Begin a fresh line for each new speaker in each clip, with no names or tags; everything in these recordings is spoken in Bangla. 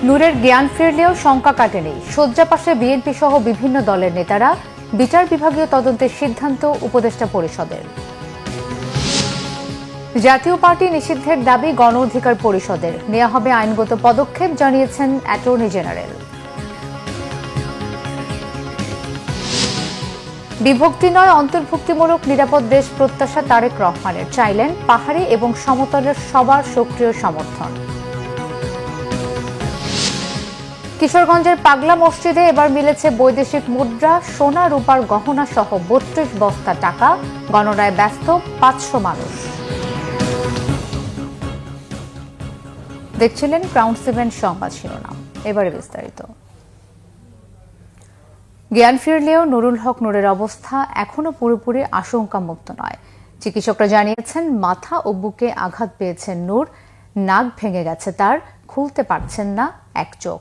নূরের জ্ঞান ফিরলেও শঙ্কা কাটেনি। শয্যা পাশে বিএনপি সহ বিভিন্ন দলের নেতারা। বিচার বিভাগীয় তদন্তের সিদ্ধান্ত উপদেষ্টা পরিষদের। জাতীয় পার্টি নিষিদ্ধের দাবি গণ অধিকার পরিষদের। নেওয়া হবে আইনগত পদক্ষেপ, জানিয়েছেন অ্যাটর্নি জেনারেল। বিভক্তি নয়, অন্তর্ভুক্তিমূলক নিরাপদ দেশ প্রত্যাশা তারেক রহমানের। চাইলেন পাহাড়ি এবং সমতলের সবার সক্রিয় সমর্থন। কিশোরগঞ্জের পাগলা মসজিদে এবার মিলেছে বৈদেশিক মুদ্রা, সোনা রূপার গহনা সহ ৩২ বস্তা টাকা। গণনায় ব্যস্ত ৫০০ মানুষ। দেখছিলেন ক্রাউন 7 সংবাদ শিরোনাম, এবারে বিস্তারিত। জ্ঞান ফিরলেও নুরুল হক নূরের অবস্থা এখনো পুরোপুরি আশঙ্কামুক্ত নয়। চিকিৎসকরা জানিয়েছেন মাথা ও বুকে আঘাত পেয়েছেন নূর। নাক ভেঙে গেছে তার, খুলতে পারছেন না এক চোখ।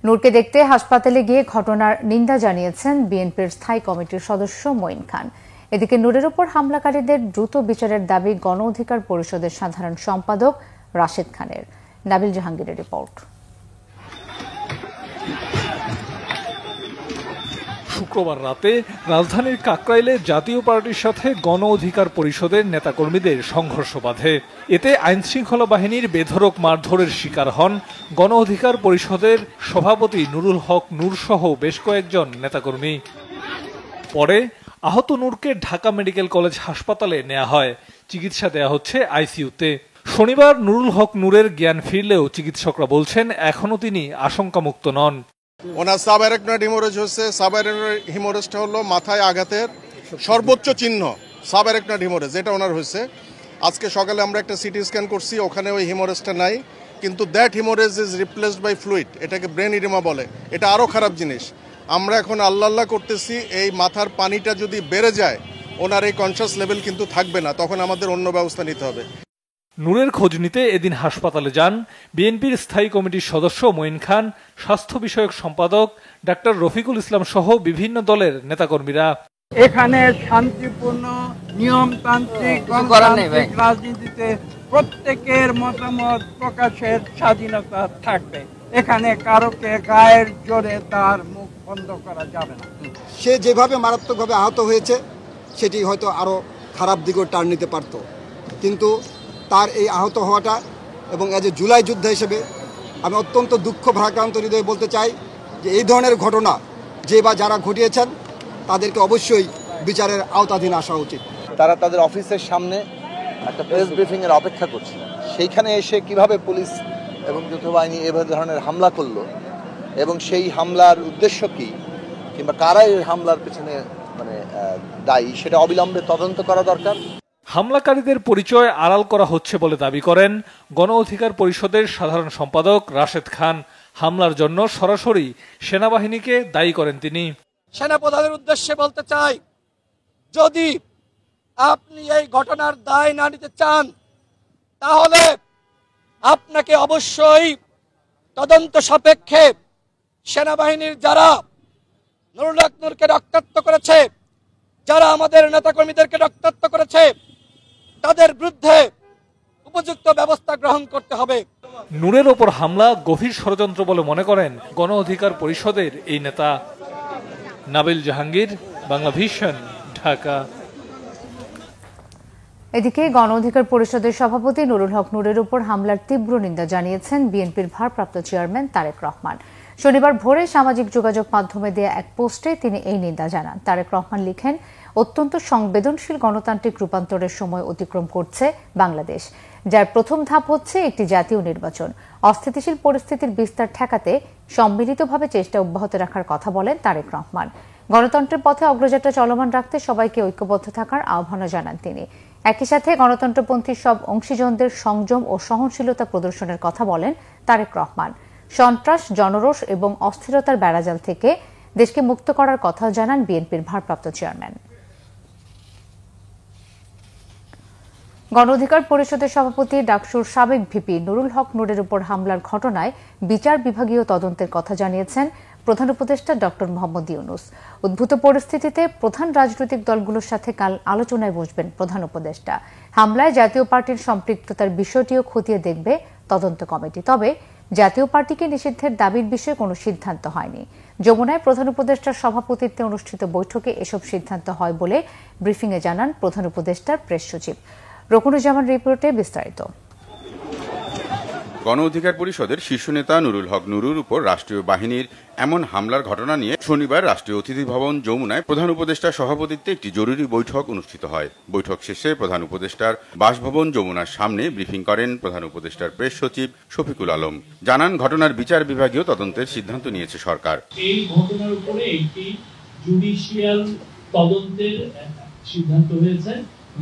নূরকে দেখতে হাসপাতালে গিয়ে ঘটনার নিন্দা জানিয়েছেন বিএনপির স্থায়ী কমিটির সদস্য মঈন খান। এদিকে নূরের উপর হামলাকারীদের দ্রুত বিচারের দাবি গণ অধিকার পরিষদের সাধারণ সম্পাদক রাশেদ খানের। নাবিল জাহাঙ্গীরের রিপোর্ট।
শুক্রবার রাতে রাজধানীর কাকরাইলে জাতীয় পার্টির সাথে গণ অধিকার পরিষদের নেতাকর্মীদের সংঘর্ষ বাধে। এতে আইনশৃঙ্খলা বাহিনীর বেধড়ক মারধরের শিকার হন গণ অধিকার পরিষদের সভাপতি নুরুল হক নূর সহ বেশ কয়েকজন নেতাকর্মী। পরে আহত নূরকে ঢাকা মেডিকেল কলেজ হাসপাতালে নেওয়া হয়। চিকিৎসা দেয়া হচ্ছে আইসিইউতে। শনিবার নুরুল হক নূরের জ্ঞান ফিরলেও চিকিৎসকরা বলছেন এখনো তিনি আশঙ্কামুক্ত নন।
ওনার সাবঅ্যারাকনয়েড হিমোরেজ হচ্ছে। সাবঅ্যারাকনয়েড হিমোরেজটা হলো মাথায় আঘাতের সর্বোচ্চ চিহ্ন। সাবঅ্যারাকনয়েড হিমোরেজ এটা ওনার হয়েছে। আজকে সকালে আমরা একটা সিটি স্ক্যান করছি, ওখানে ওই হিমোরেজটা নাই, কিন্তু that haemorrhage is replaced by fluid. এটাকে ব্রেন ইডেমা বলে। এটা আরও খারাপ জিনিস। আমরা এখন আল্লাহ করতেছি এই মাথার পানিটা যদি বেড়ে যায় ওনার এই কনশাস লেভেল কিন্তু থাকবে না, তখন আমাদের অন্য ব্যবস্থা নিতে হবে।
নূরের খোঁজ নিতে এদিন হাসপাতালে যান বিএনপির স্থায়ী কমিটির সদস্য মঈন খান, স্বাস্থ্য বিষয়ক সম্পাদক ডাক্তার রফিকুল ইসলাম সহ বিভিন্ন দলের নেতাকর্মীরা।
এখানে শান্তিপূর্ণ নিয়মতান্ত্রিক রাজনীতিতে প্রত্যেকের মতামত প্রকাশের স্বাধীনতা থাকবে। এখানে কারোকে গায়ের জোরে তার মুখ বন্ধ করা যাবে না।
সে যেভাবে মারাত্মকভাবে আহত হয়েছে সেটি হয়তো আরো খারাপ দিকেও টার্ন নিতে পারত, কিন্তু তার এই আহত হওয়াটা এবং এজ এ জুলাই যোদ্ধা হিসেবে আমি অত্যন্ত দুঃখ ভারাক্রান্ত হৃদয়ে বলতে চাই যে এই ধরনের ঘটনা যে বা যারা ঘটিয়েছেন তাদেরকে অবশ্যই বিচারের আওতাধীন আসা উচিত।
তারা তাদের অফিসের সামনে একটা প্রেস ব্রিফিং এর অপেক্ষা করছিল। সেইখানে এসে কিভাবে পুলিশ এবং যৌথ বাহিনী এভাবে ধরনের হামলা করলো এবং সেই হামলার উদ্দেশ্য কি কিংবা কারা এই হামলার পেছনে দায়ী সেটা অবিলম্বে তদন্ত করা দরকার।
হামলাকারীদের পরিচয় আড়াল করা হচ্ছে বলে দাবি করেন গণ অধিকার পরিষদের সাধারণ সম্পাদক রাশেদ খান। হামলার জন্য সরাসরি সেনাবাহিনীকে দায়ী করেন তিনি।
সেনাপ্রধানের উদ্দেশ্যে বলতে চাই, যদি আপনি এই ঘটনার দায় না নিতে চান তাহলে আপনাকে অবশ্যই তদন্ত সাপেক্ষে সেনাবাহিনীর যারা নুরুল হক নূরকে রক্তাক্ত করেছে, যারা আমাদের নেতাকর্মীদেরকে রক্তাক্ত করেছে, তাদের বিরুদ্ধে উপযুক্ত ব্যবস্থা গ্রহণ করতে হবে।
নূরের ওপর হামলা গভীর ষড়যন্ত্র বলে মনে করেন গণ অধিকার পরিষদের এই নেতা। নাবিল জাহাঙ্গীর, বাংলা ভিশন, ঢাকা।
এদিকে গণ অধিকার পরিষদের সভাপতি নুরুল হক নূরের উপর হামলার তীব্র নিন্দা জানিয়েছেন বিএনপির ভারপ্রাপ্ত চেয়ারম্যান তারেক রহমান। শনিবার ভোরে সামাজিক যোগাযোগ মাধ্যমে দেয়া এক পোস্টে তিনি এই নিন্দা জানান। তারেক রহমান লিখেন, অত্যন্ত সংবেদনশীল গণতান্ত্রিক রূপান্তরের সময় অতিক্রম করছে বাংলাদেশ, যার প্রথম ধাপ হচ্ছে একটি জাতীয় নির্বাচন। অস্থিতিশীল পরিস্থিতির বিস্তার ঠেকাতে সম্মিলিতভাবে চেষ্টা অব্যাহত রাখার কথা বলেন তারেক রহমান। গণতন্ত্রের পথে অগ্রযাত্রা চলমান রাখতে সবাইকে ঐক্যবদ্ধ থাকার আহ্বানও জানান তিনি। একই সাথে গণতন্ত্রপন্থী সব অংশীজনদের সংযম ও সহনশীলতা প্রদর্শনের কথা বলেন তারেক রহমান। সন্ত্রাস, জনরোষ এবং অস্থিরতার বেড়াজাল থেকে দেশকে মুক্ত করার কথা জানান বিএনপির ভারপ্রাপ্ত চেয়ারম্যান। গণ অধিকার পরিষদের সভাপতি ডাকসুর সাবেক ভিপি নুরুল হক নূরের উপর হামলার ঘটনায় বিচার বিভাগীয় তদন্তের কথা জানিয়েছেন প্রধান উপদেষ্টা ডক্টর মোহাম্মদ ইউনূস। উদ্ভূত পরিস্থিতিতে প্রধান রাজনৈতিক দলগুলোর সাথে কাল আলোচনায় বসবেন প্রধান উপদেষ্টা। হামলায় জাতীয় পার্টির সম্পৃক্ততার বিষয়টিও খতিয়ে দেখবে তদন্ত কমিটি। তবে জাতীয় পার্টিকে নিষিদ্ধের দাবির বিষয়ে কোনো সিদ্ধান্ত হয়নি। যমুনায় প্রধান উপদেষ্টার সভাপতিত্বে অনুষ্ঠিত বৈঠকে এসব সিদ্ধান্ত হয় বলে ব্রিফিংয়ে জানান প্রধান উপদেষ্টার প্রেস সচিব। রকুনুজ্জামান রিপোর্টে বিস্তারিত।
গণ অধিকার পরিষদের শীর্ষ নেতা নুরুল হক নুরুর উপর রাষ্ট্রীয় বাহিনীর এমন হামলার ঘটনা নিয়ে শনিবার রাষ্ট্রীয় অতিথি ভবন যমুনায় প্রধান উপদেষ্টার সভাপতিত্বে একটি জরুরি বৈঠক অনুষ্ঠিত হয়। বৈঠক শেষে প্রধান উপদেষ্টার বাসভবন যমুনার সামনে ব্রিফিং করেন প্রধান উপদেষ্টার প্রেস সচিব শফিকুল আলম। জানান, ঘটনার বিচার বিভাগীয় তদন্তের সিদ্ধান্ত নিয়েছে সরকার।
এই ঘটনার উপরে একটি জুডিশিয়াল তদন্তের সিদ্ধান্ত হয়েছে।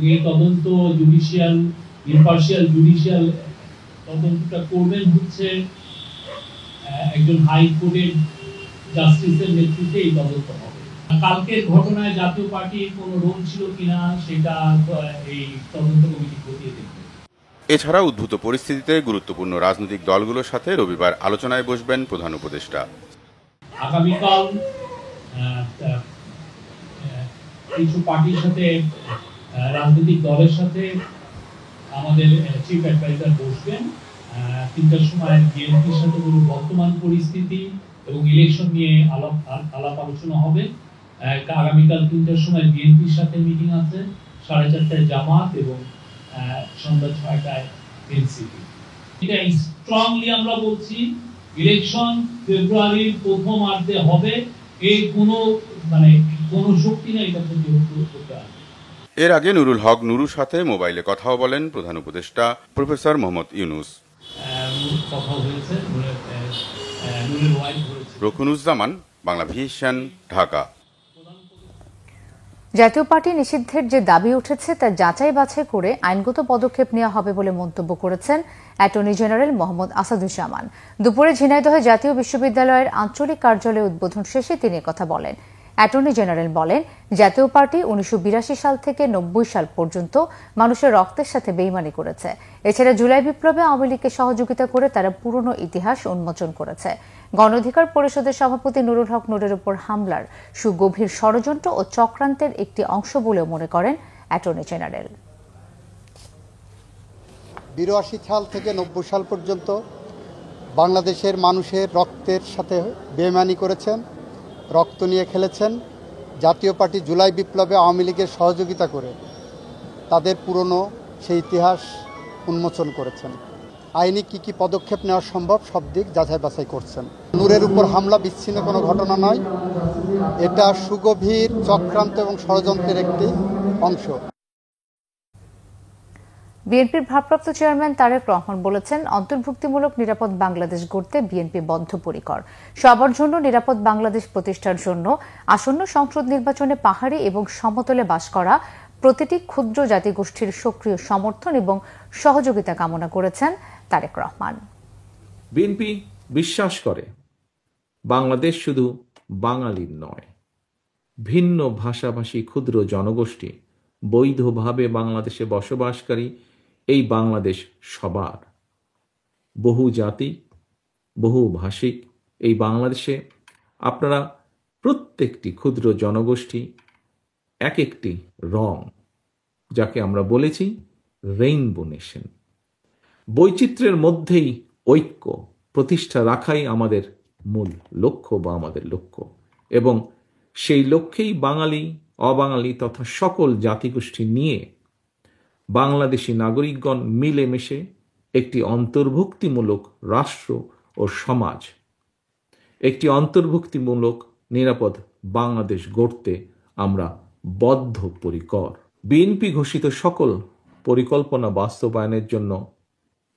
এই তদন্ত ইম্পার্শিয়াল জুডিশিয়াল তদন্তটা করবেন হচ্ছে একজন হাইকোর্টের জাস্টিসের নেতৃত্বে এই তদন্ত হবে। কালকের ঘটনায় জাতীয় পার্টির কোনো রোল ছিল কিনা সেটা এই তদন্ত কমিটি খতিয়ে দেখবে।
এছাড়া উদ্ভূত পরিস্থিতিতে গুরুত্বপূর্ণ রাজনৈতিক দলগুলোর সাথে রবিবার আলোচনায় বসবেন প্রধান উপদেষ্টা।
আগামীকাল কিছু পার্টির সাথে, রাজনৈতিক দলের সাথে আমাদের চিফ অ্যাডভাইজার বসবেন। 3টার সময় বিএনপির সাথে বর্তমান পরিস্থিতি এবং ইলেকশন নিয়ে আলাপ আলোচনা হবে। আগামীকাল 3টার সময় বিএনপির সাথে মিটিং আছে, 4:30টায় জামাত এবং সন্ধ্যা 6টায় এনসিপি। এটা স্ট্রংলি আমরা বলছি, ইলেকশন ফেব্রুয়ারির প্রথমার্ধে হবে। এই কোনো শক্তি নেই এটা করতে হবে।
এর আগে নুরুল হক নুরুর সাথে মোবাইলে কথাও বলেন প্রধান উপদেষ্টা প্রফেসর মোহাম্মদ ইউনুস। রকুনুজ্জামান, বাংলা ভিশন, ঢাকা।
জাতীয় পার্টি নিষিদ্ধের যে দাবি উঠেছে তা যাচাই বাছাই করে আইনগত পদক্ষেপ নেওয়া হবে বলে মন্তব্য করেছেন অ্যাটর্নি জেনারেল মোহাম্মদ আসাদুজ্জামান। দুপুরে ঝিনাইদহে জাতীয় বিশ্ববিদ্যালয়ের আঞ্চলিক কার্যালয় উদ্বোধন শেষে তিনি কথা বলেন। অ্যাটর্নি জেনারেল বলেন, জাতীয় পার্টি 1982 সাল থেকে 90 সাল পর্যন্ত মানুষের রক্তের সাথে বেইমানি করেছে। এছাড়া জুলাই বিপ্লবে আওয়ামী লীগকে সহযোগিতা করে তারা পুরনো ইতিহাস উন্মোচন করেছে। গণ অধিকার পরিষদের সভাপতি নুরুল হক নুরের উপর হামলার সুগভীর ষড়যন্ত্র ও চক্রান্তের একটি অংশ বলেও মনে করেন অ্যাটর্নি জেনারেল।
82 সাল থেকে 90 সাল পর্যন্ত বাংলাদেশের মানুষের রক্তের সাথে বেইমানি করেছেন, রক্ত নিয়ে খেলেছেন। জাতীয় পার্টি জুলাই বিপ্লবে আওয়ামী লীগের সহযোগিতা করে তাদের পুরনো সেই ইতিহাস উন্মোচন করেছেন। আইনি কি পদক্ষেপ নেওয়া সম্ভব সব দিক যাচাই বাছাই করছেন। নূরের উপর হামলা বিচ্ছিন্ন কোনো ঘটনা নয়, এটা সুগভীর চক্রান্ত এবং ষড়যন্ত্রের একটি অংশ।
বিএনপির ভারপ্রাপ্ত চেয়ারম্যান তারেক রহমান বলেছেন, অন্তর্ভুক্তিমূলক নিরাপদ বাংলাদেশ গড়তে বিএনপি বদ্ধপরিকর। সবার জন্য নিরাপদ বাংলাদেশ প্রতিষ্ঠার জন্য আসন্ন সংসদ নির্বাচনে পাহাড়ি এবং সমতলে বাস করা প্রতিটি ক্ষুদ্র জাতিগোষ্ঠীর সক্রিয় সমর্থন এবং সহযোগিতা কামনা করেছেন তারেক রহমান।
বিএনপি বিশ্বাস করে বাংলাদেশ শুধু বাঙালির নয়, ভিন্ন ভাষাভাষী ক্ষুদ্র জনগোষ্ঠী বৈধভাবে বাংলাদেশে বসবাসকারী এই বাংলাদেশ সবার। বহু জাতি, বহু ভাষিক এই বাংলাদেশে আপনারা প্রত্যেকটি ক্ষুদ্র জনগোষ্ঠী এক একটি রং, যাকে আমরা বলেছি রেইনবো নেশন। বৈচিত্র্যের মধ্যেই ঐক্য প্রতিষ্ঠা রাখাই আমাদের মূল লক্ষ্য বা আমাদের লক্ষ্য, এবং সেই লক্ষ্যেই বাঙালি, অবাঙালি তথা সকল জাতিগোষ্ঠী নিয়ে বাংলাদেশি নাগরিকগণ মিলেমিশে একটি অন্তর্ভুক্তিমূলক রাষ্ট্র ও সমাজ, একটি অন্তর্ভুক্তিমূলক নিরাপদ বাংলাদেশ গড়তে আমরা বদ্ধপরিকর। বিএনপি ঘোষিত সকল পরিকল্পনা বাস্তবায়নের জন্য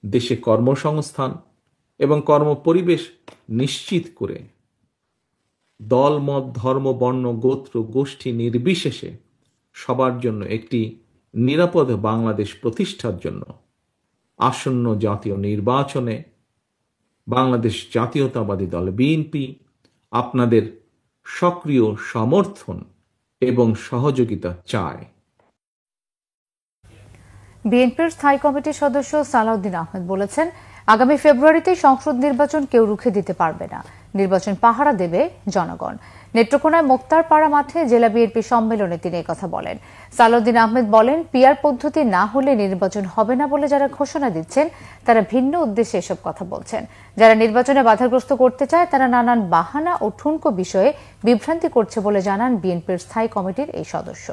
দেশে কর্মসংস্থান এবং কর্মপরিবেশ নিশ্চিত করে দল, মত, ধর্ম, বর্ণ, গোত্র, গোষ্ঠী নির্বিশেষে সবার জন্য একটি নিরাপদ বাংলাদেশ প্রতিষ্ঠার জন্য আসন্ন জাতীয় নির্বাচনে বাংলাদেশ জাতীয়তাবাদী দল বিএনপি আপনাদের সক্রিয় সমর্থন এবং সহযোগিতা চায়।
বিএনপির স্থায়ী কমিটির সদস্য সালাউদ্দিন আহমেদ বলেছেন, আগামী ফেব্রুয়ারিতে সংসদ নির্বাচন কেউ রুখে দিতে পারবে না, নির্বাচন পাহারা দেবে জনগণ। নেত্রকোনায় মোক্তারপাড়া মাঠে জেলা বিএনপি সম্মেলনে তিনি একথা বলেন। সালাউদ্দিন আহমেদ বলেন, পিআর পদ্ধতি না হলে নির্বাচন হবে না বলে যারা ঘোষণা দিচ্ছেন তারা ভিন্ন উদ্দেশ্যে এসব কথা বলছেন। যারা নির্বাচনে বাধাগ্রস্ত করতে চায় তারা নানান বাহানা ও ঠুনকো বিষয়ে বিভ্রান্তি করছে বলে জানান বিএনপির স্থায়ী কমিটির এই সদস্য।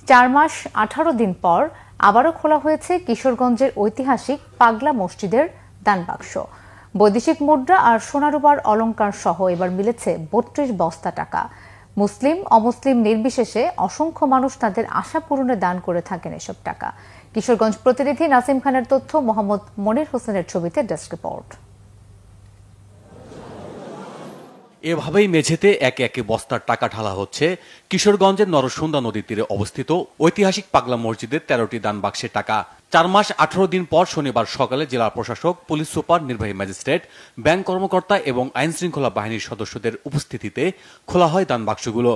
চার মাস 18 দিন পর আবারও খোলা হয়েছে কিশোরগঞ্জের ঐতিহাসিক পাগলা মসজিদের দানবাক্স। বৈদেশিক মুদ্রা আর সোনারূপার অলংকার সহ এবার মিলেছে 32 বস্তা টাকা। মুসলিম অমুসলিম নির্বিশেষে অসংখ্য মানুষ তাদের আশা পূরণে দান করে থাকেন এসব টাকা। কিশোরগঞ্জ প্রতিনিধি নাসিম খানের তথ্য, মোহাম্মদ মনির হোসেনের ছবিতে ডেস্ক রিপোর্ট।
এভাবেই মেঝেতে একে একে বস্তার টাকা ঢালা হচ্ছে কিশোরগঞ্জের নরসুন্দা নদীর তীরে অবস্থিত ঐতিহাসিক পাগলা মসজিদের 13টি দান বাক্সের টাকা। 4 মাস 18 দিন পর শনিবার সকালে জেলা প্রশাসক, পুলিশ সুপার, নির্বাহী ম্যাজিস্ট্রেট, ব্যাংক কর্মকর্তা এবং আইন শৃঙ্খলা বাহিনীর সদস্যদের উপস্থিতিতে খোলা হয় দান বাক্সগুলো।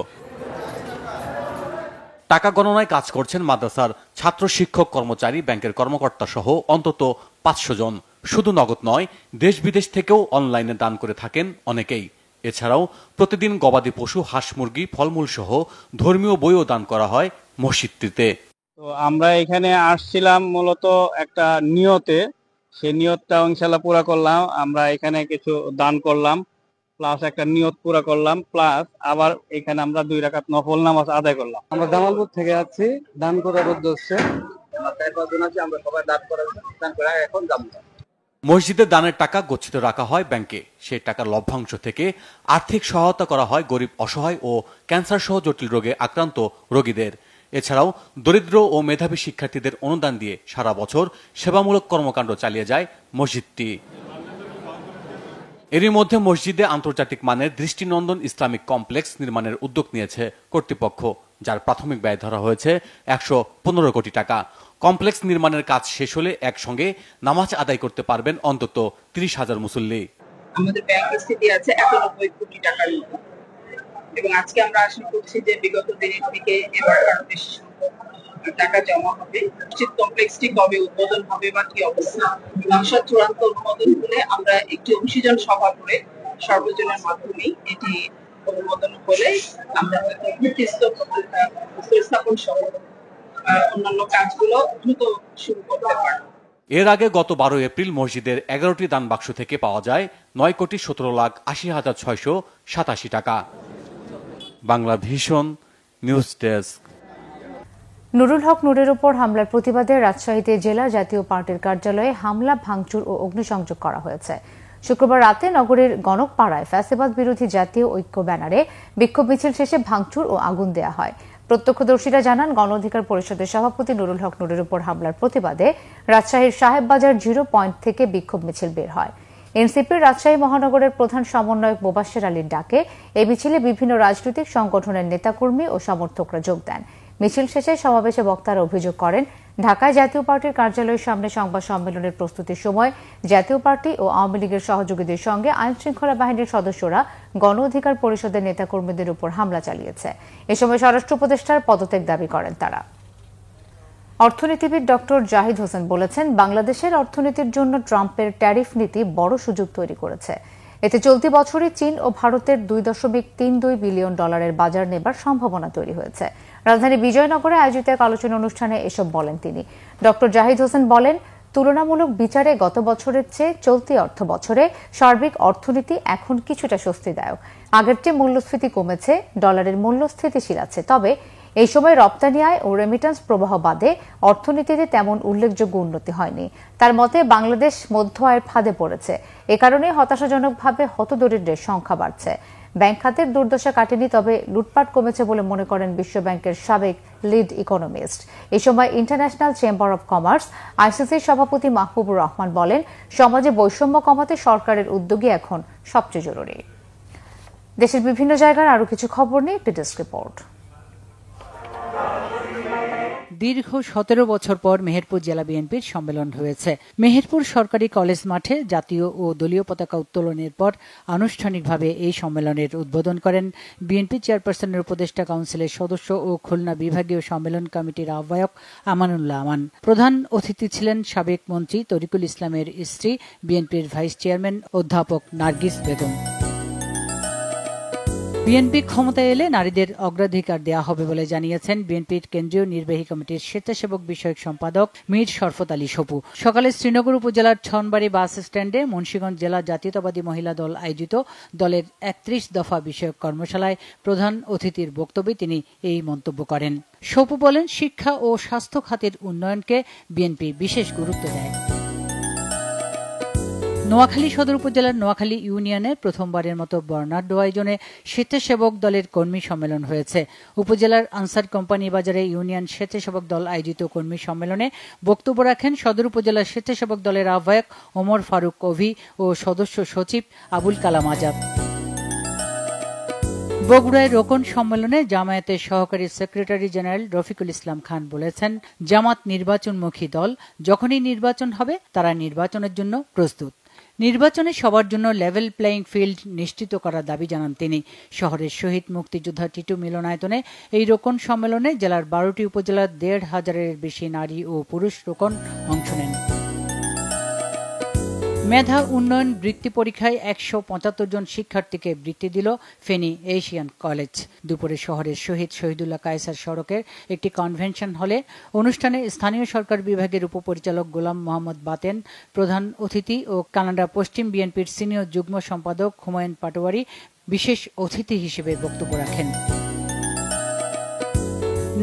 টাকা গণনায় কাজ করছেন মাদ্রাসার ছাত্র, শিক্ষক, কর্মচারী, ব্যাংকের কর্মকর্তা সহ অন্তত 500 জন। শুধু নগদ নয়, দেশ বিদেশ থেকেও অনলাইনে দান করে থাকেন অনেকেই। এছাড়াও প্রতিদিন গবাদি পশু, হাঁস, মুরগি, ফলমূল সহ ধর্মীয় বইও দান করা হয় মসজিদটিতে।
তো আমরা এখানে আসছিলাম মূলত একটা নিয়তে, সেই নিয়তটা ইনশাআল্লাহ পুরা করলাম। আমরা এখানে কিছু দান করলাম, প্লাস একটা নিয়ত পুরা করলাম, প্লাস আবার এখানে আমরা 2 রাকাত নফল নামাজ আদায় করলাম।
আমরা জামালপুর থেকে আছি দান করার উদ্দেশ্যে।
আমরা সবাই দান করে এখন যাব।
মসজিদের দানের টাকা গচ্ছিত রাখা হয় ব্যাংকে। সেই টাকার লভ্যাংশ থেকে আর্থিক সহায়তা করা হয় গরিব, অসহায় ও ক্যান্সার সহ জটিল রোগে আক্রান্ত রোগীদের। এছাড়াও দরিদ্র ও মেধাবী শিক্ষার্থীদের অনুদান দিয়ে সারা বছর সেবামূলক কর্মকাণ্ড চালিয়ে যায় মসজিদটি। এরই মধ্যে মসজিদে আন্তর্জাতিক মানের দৃষ্টিনন্দন ইসলামিক কমপ্লেক্স নির্মাণের উদ্যোগ নিয়েছে কর্তৃপক্ষ, যার প্রাথমিক ব্যয় ধরা হয়েছে 115 কোটি টাকা। কমপ্লেক্স নির্মাণের কাজ শেষ হলে একসঙ্গে নামাজ আদায় করতে পারবেন অন্তত 30,000 মুসল্লি।
আমাদের ব্যাংক স্থিতি আছে 91 কোটি টাকার মতো, এবং আজকে আমরা আশা করছি যে বিগত দিনের থেকে এবার আরো বেশি সংখ্যক টাকা জমা হবে। মসজিদ কমপ্লেক্সটি কবে উদ্বোধন হবে বা কি অবস্থা, নকশার চূড়ান্ত অনুমোদন হলে আমরা একটি অংশীজন সভা করে সর্বজনের মাধ্যমে এটি অনুমোদন হলে আমরা হয়তো স্থাপন সহ অন্যান্য কাজগুলো দ্রুত শুরু করতে পারব।
এর আগে গত 12 এপ্রিল মসজিদের 11টি দান বাক্স থেকে পাওয়া যায় 9,17,80,687 টাকা। Bangla vision news desk.
Nurul Haque নুরের উপর হামলার প্রতিবাদে রাজশাহীতে জেলা জাতীয় পার্টির কার্যালয়ে হামলা, ভাঙচুর ও অগ্নিসংযোগ করা হয়েছে। শুক্রবার রাতে নগরীর গণকপাড়ায় ফ্যাসিবাদ বিরোধী জাতীয় ঐক্য ব্যানারে বিক্ষোভ মিছিল শেষে ভাঙচুর ও আগুন দেয়া হয়। প্রত্যক্ষদর্শীরা জানান, গণ অধিকার পরিষদের সভাপতি নুরুল হক নুরের উপর হামলার প্রতিবাদে রাজশাহীর সাহেববাজার 0 পয়েন্ট থেকে বিক্ষোভ মিছিল বের হয়। এনসিপির রাজশাহী মহানগরের প্রধান সমন্বয়ক মোবাশ্বের আলীর ডাকে এই মিছিলে বিভিন্ন রাজনৈতিক সংগঠনের নেতাকর্মী ও সমর্থকরা যোগ দেন। মিছিল শেষে সমাবেশে বক্তারা অভিযোগ করেন, ঢাকায় জাতীয় পার্টির কার্যালয়ের সামনে সংবাদ সম্মেলনের প্রস্তুতির সময় জাতীয় পার্টি ও আওয়ামী লীগের সহযোগীদের সঙ্গে আইন শৃঙ্খলা বাহিনীর সদস্যরা গণ অধিকার পরিষদের নেতাকর্মীদের উপর হামলা চালিয়েছে। এ সময় স্বরাষ্ট্র উপদেষ্টার পদত্যাগ দাবি করেন তারা। অর্থনীতিবিদ ডক্টর জাহিদ হোসেন বলেছেন, বাংলাদেশের অর্থনীতির জন্য ট্রাম্পের ট্যারিফ নীতি বড় সুযোগ তৈরি করেছে। এতে চলতি বছরে চীন ও ভারতের $2.32 বিলিয়ন বাজার নেবার সম্ভাবনা তৈরি হয়েছে। রাজধানী বিজয়নগরে আয়োজিত এক আলোচনা অনুষ্ঠানে এসব বলেন তিনি। ডক্টর জাহিদ হোসেন বলেন, তুলনামূলক বিচারে গত বছরের চেয়ে চলতি অর্থ বছরে সার্বিক অর্থনীতি এখন কিছুটা স্বস্তিদায়ক। আগের চেয়ে মূল্যস্ফীতি কমেছে, ডলারের মূল্য স্থিতিশীল আছে। তবে এই সময় রপ্তানি আয় ও রেমিটেন্স প্রবাহ বাদে অর্থনীতিতে তেমন উল্লেখযোগ্য উন্নতি হয়নি। তার মতে বাংলাদেশ মধ্য আয়ের ফাঁদে পড়েছে। এ কারণে হতাশাজনকভাবে হতদরিদ্রের সংখ্যা বাড়ছে। ব্যাংক খাতের দুর্দশা কাটেনি, তবে লুটপাট কমেছে বলে মনে করেন বিশ্বব্যাংকের সাবেক লিড ইকোনমিস্ট। এ সময় ইন্টারন্যাশনাল চেম্বার অব কমার্স আইসিসির সভাপতি মাহবুবুর রহমান বলেন, সমাজে বৈষম্য কমাতে সরকারের উদ্যোগই এখন সবচেয়ে জরুরি। দেশের বিভিন্ন জায়গার আরো কিছু খবর নিয়ে একটি ডেস্ক রিপোর্ট।
দীর্ঘ 17 বছর পর মেহেরপুর জেলা বিএনপির সম্মেলন হয়েছে। মেহেরপুর সরকারি কলেজ মাঠে জাতীয় ও দলীয় পতাকা উত্তোলনের পর আনুষ্ঠানিকভাবে এই সম্মেলনের উদ্বোধন করেন বিএনপি চেয়ারপারসনের উপদেষ্টা কাউন্সিলের সদস্য ও খুলনা বিভাগীয় সম্মেলন কমিটির আহ্বায়ক আমানুল্লাহ আমান। প্রধান অতিথি ছিলেন সাবেক মন্ত্রী তরিকুল ইসলামের স্ত্রী বিএনপির ভাইস চেয়ারম্যান অধ্যাপক নার্গিস বেগম। বিএনপি ক্ষমতায় এলে নারীদের অগ্রাধিকার দেওয়া হবে বলে জানিয়েছেন বিএনপির কেন্দ্রীয় নির্বাহী কমিটির স্বেচ্ছাসেবক বিষয়ক সম্পাদক মীর শরফত আলী সপু। সকালে শ্রীনগর উপজেলার ছনবাড়ি বাস স্ট্যান্ডে মুন্সিগঞ্জ জেলা জাতীয়তাবাদী মহিলা দল আয়োজিত দলের 31 দফা বিষয়ক কর্মশালায় প্রধান অতিথির বক্তব্যে তিনি এই মন্তব্য করেন। সপু বলেন, শিক্ষা ও স্বাস্থ্য খাতের উন্নয়নকে বিএনপি বিশেষ গুরুত্ব দেয়। নোয়াখালী সদর উপজেলার নোয়াখালী ইউনিয়নের প্রথমবারের মতো বর্ণাঢ্য আয়োজনে স্বেচ্ছাসেবক দলের কর্মী সম্মেলন হয়েছে। উপজেলার আনসার কোম্পানি বাজারে ইউনিয়ন স্বেচ্ছাসেবক দল আয়োজিত কর্মী সম্মেলনে বক্তব্য রাখেন সদর উপজেলার স্বেচ্ছাসেবক দলের আহ্বায়ক ওমর ফারুক কভি ও সদস্য সচিব আবুল কালাম আজাদ। বগুড়ায় রোকন সম্মেলনে জামায়াতের সহকারী সেক্রেটারি জেনারেল রফিকুল ইসলাম খান বলেছেন, জামাত নির্বাচনমুখী দল, যখনই নির্বাচন হবে তারা নির্বাচনের জন্য প্রস্তুত। নির্বাচনে সবার জন্য লেভেল প্লেইং ফিল্ড নিশ্চিত করার দাবি জানান তিনি। শহরের শহীদ মুক্তিযোদ্ধা টিটু মিলনায়তনে এই রোকন সম্মেলনে জেলার 12টি উপজেলার 1,500-এর বেশি নারী ও পুরুষ রোকন অংশ নেন। মেধা উন্নয়ন বৃত্তি পরীক্ষায় 175 জন শিক্ষার্থীকে বৃত্তি দিল ফেনী এশিয়ান কলেজ। দুপুরে শহরের শহীদ শহীদুল্লাহ কায়সার সড়কের একটি কনভেনশন হলে অনুষ্ঠানে স্থানীয় সরকার বিভাগের উপপরিচালক গোলাম মোহাম্মদ বাতেন প্রধান অতিথি ও কানাডা পশ্চিম বিএনপির সিনিয়র যুগ্ম সম্পাদক হুমায়ুন পাটোয়ারি বিশেষ অতিথি হিসেবে বক্তব্য রাখেন।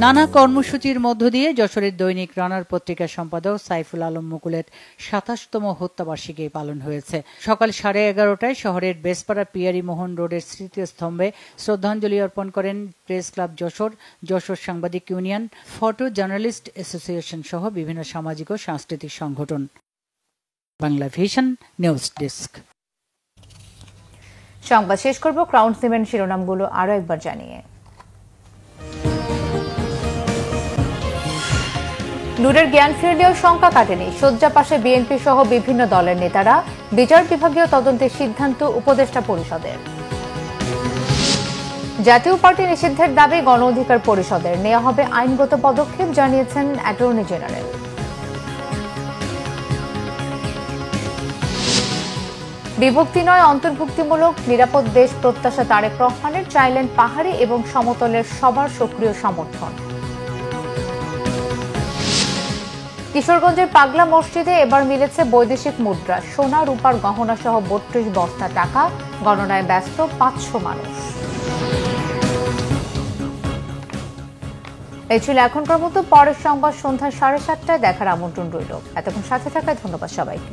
নানা কর্মসূচির মধ্য দিয়ে যশোরের দৈনিক রানার পত্রিকার সম্পাদক সাইফুল আলম মুকুলের 27তম হত্যাবার্ষিকী পালন হয়েছে। সকাল 11:30টায় শহরের বেসপাড়া পিয়ারি মোহন রোডের স্মৃতিস্তম্ভে শ্রদ্ধাঞ্জলি অর্পণ করেন প্রেস ক্লাব যশোর, যশোর সাংবাদিক ইউনিয়ন, ফটো জার্নালিস্ট অ্যাসোসিয়েশন সহ বিভিন্ন সামাজিক ও সাংস্কৃতিক সংগঠন। Bangla vision news desk.
সংবাদ শেষ করব ক্রাউন সিমেন্ট শিরোনামগুলো আরো একবার জানিয়ে। নূরের জ্ঞান ফিরলেও শঙ্কা কাটেনি, শয্যা পাশে বিএনপি সহ বিভিন্ন দলের নেতারা, বিচার বিভাগীয় তদন্তের সিদ্ধান্ত উপদেষ্টা পরিষদের। জাতীয় পার্টি নিষিদ্ধের দাবি গণ অধিকার পরিষদের, নেওয়া হবে আইনগত পদক্ষেপ জানিয়েছেন অ্যাটর্নি জেনারেল। বিভক্তি নয় অন্তর্ভুক্তিমূলক নিরাপদ দেশ প্রত্যাশা তারেক রহমানের, চাইলেন পাহাড়ি এবং সমতলের সবার সক্রিয় সমর্থন। কিশোরগঞ্জের পাগলা মসজিদে এবার মিলেছে বৈদেশিক মুদ্রা, সোনা রূপার গহনা সহ 32 বস্তা টাকা, গণনায় ব্যস্ত 500 মানুষ। এই ছিল এখনকার মতো, পরের সংবাদ সন্ধ্যা 7:30টায় দেখার আমন্ত্রণ রইল। এতক্ষণ সাথে থাকায় ধন্যবাদ সবাইকে।